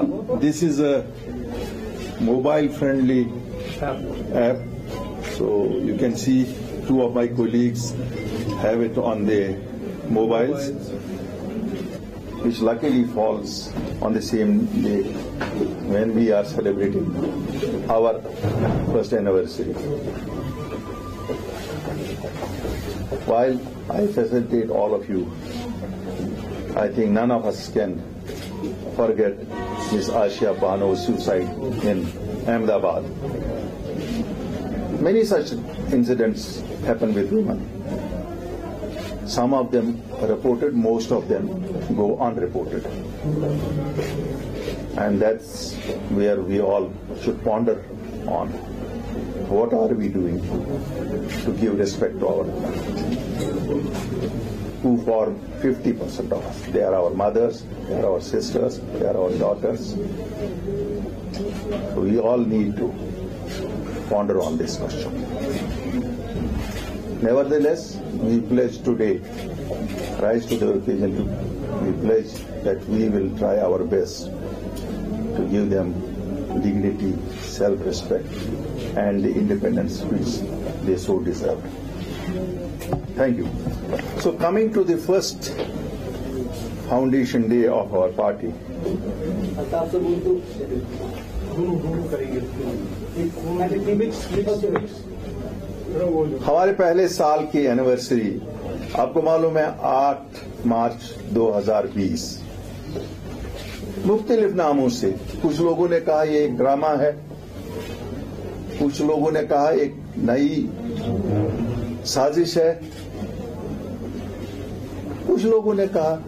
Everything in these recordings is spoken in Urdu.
This is a mobile-friendly app. So you can see two of my colleagues have it on their mobiles, which luckily falls on the same day when we are celebrating our first anniversary. While I facilitate all of you, I think none of us can forget Ms. Ashia Bano's suicide in Ahmedabad. Many such incidents happen with women. Some of them are reported, most of them go unreported. And that's where we all should ponder on what are we doing to give respect to our women, who form 50% of us. They are our mothers, they are our sisters, they are our daughters. So we all need to ponder on this question. Nevertheless, we pledge today, rise to the occasion, we pledge that we will try our best to give them dignity, self-respect, and the independence which they so deserve. Thank you. So coming to the first foundation day of our party, ہمارے پہلے سال کی اینیورسری آپ کو معلوم ہے 8 مارچ 2020. مختلف ناموں سے کچھ لوگوں نے کہا یہ ایک ڈرامہ ہے, کچھ لوگوں نے کہا ایک نئی سازش ہے, کچھ لوگوں نے کہا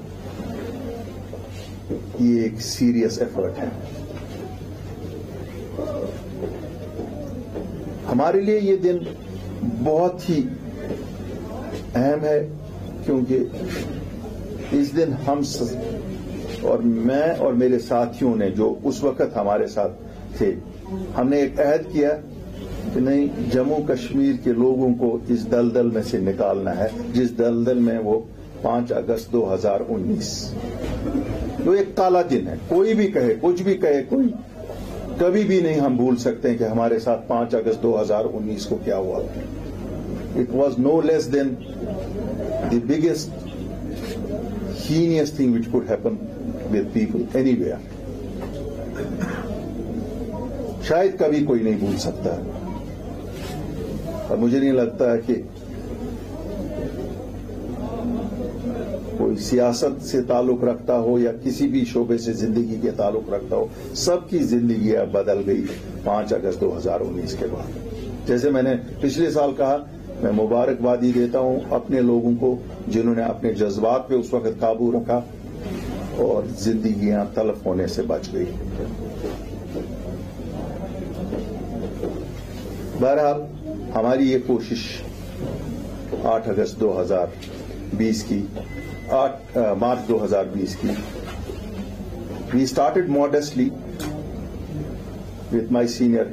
یہ ایک سیریس ایفرٹ ہے. ہمارے لیے یہ دن بہت ہی اہم ہے کیونکہ اس دن ہم اور میں اور میرے ساتھیوں نے جو اس وقت ہمارے ساتھ تھے, ہم نے ایک عہد کیا کہ نہیں, جموں کشمیر کے لوگوں کو اس دلدل میں سے نکالنا ہے جس دلدل میں وہ 5 اگست 2019 جو ایک کالا دن ہے. کوئی بھی کہے, کچھ بھی کہے, کوئی کبھی بھی نہیں ہم بھول سکتے کہ ہمارے ساتھ 5 اگست 2019 کو کیا ہوا. It was no less than the biggest heinous thing which could happen with people anywhere. شاید کبھی کوئی نہیں بھول سکتا ہے, اور مجھے نہیں لگتا ہے کہ کوئی سیاست سے تعلق رکھتا ہو یا کسی بھی شعبے سے زندگی کے تعلق رکھتا ہو, سب کی زندگی اب بدل گئی 5 اگست 2019 کے بعد. جیسے میں نے پچھلے سال کہا, میں مبارکبادی دیتا ہوں اپنے لوگوں کو جنہوں نے اپنے جذبات پہ اس وقت قابو رکھا اور زندگیاں تلف ہونے سے بچ گئی. بہرحال ہماری یہ کوشش 8 اگست 2020 کی, 8 مارچ 2020 کی, we started modestly with my senior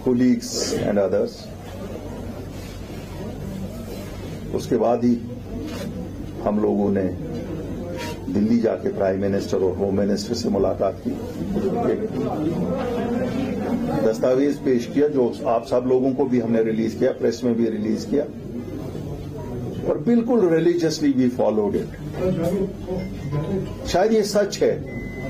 colleagues and others. اس کے بعد ہی ہم لوگوں نے دلی جا کے پرائم منسٹر اور ہوم منسٹر سے ملاقات کی, ایک دستاویز پیش کیا جو آپ سب لوگوں کو بھی ہم نے ریلیز کیا, پریس میں بھی ریلیز کیا, اور بالکل ریلیجسلی وی فالوڈ اٹ. شاید یہ سچ ہے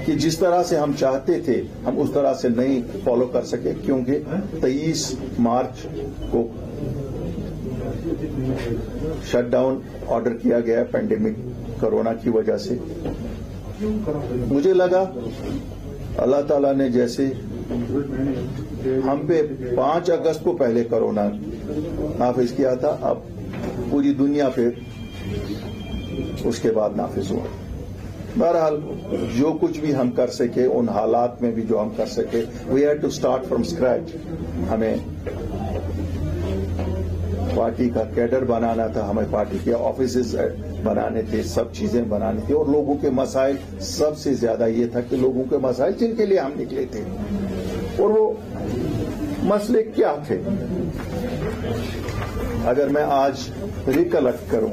کہ جس طرح سے ہم چاہتے تھے ہم اس طرح سے نہیں فالو کر سکے, کیونکہ 23 مارچ کو شٹ ڈاؤن آرڈر کیا گیا پینڈیمک کرونا کی وجہ سے. مجھے لگا اللہ تعالیٰ نے جیسے ہم پہ 5 اگست کو پہلے کرونا نافذ کیا تھا, اب پوری دنیا پہ اس کے بعد نافذ ہوا. بہرحال جو کچھ بھی ہم کر سکے ان حالات میں بھی جو ہم کر سکے, we had to start from scratch. ہمیں پارٹی کا کیڈر بنانا تھا, ہمیں پارٹی کے آفیسز بنانے تھے, سب چیزیں بنانی تھی, اور لوگوں کے مسائل, سب سے زیادہ یہ تھا کہ لوگوں کے مسائل جن کے لیے ہم نکلے تھے, اور وہ مسئلے کیا تھے. اگر میں آج ریکلیکٹ کروں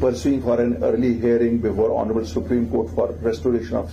pursuing for an early hearing before Honorable Supreme Court for restoration of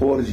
4G,